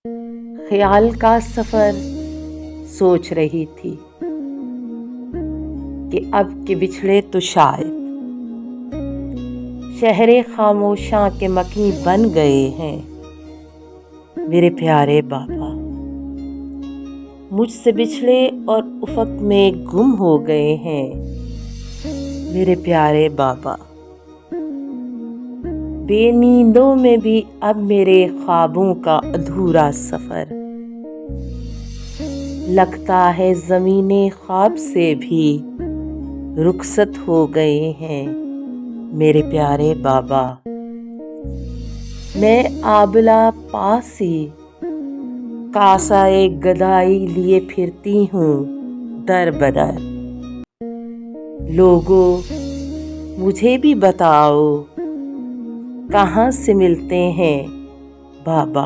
ख्याल का सफर सोच रही थी कि अब के बिछड़े तो शायद शहरे खामोशां के मकी बन गए हैं मेरे प्यारे बाबा। मुझसे बिछड़े और उफक में गुम हो गए हैं मेरे प्यारे बाबा। बेनींदों में भी अब मेरे ख्वाबों का अधूरा सफर, लगता है ज़मीने ख्वाब से भी रुखसत हो गए हैं मेरे प्यारे बाबा। मैं आबला पासी कासाए गदाई लिए फिरती हूँ दर बदर। लोगों मुझे भी बताओ कहाँ से मिलते हैं बाबा।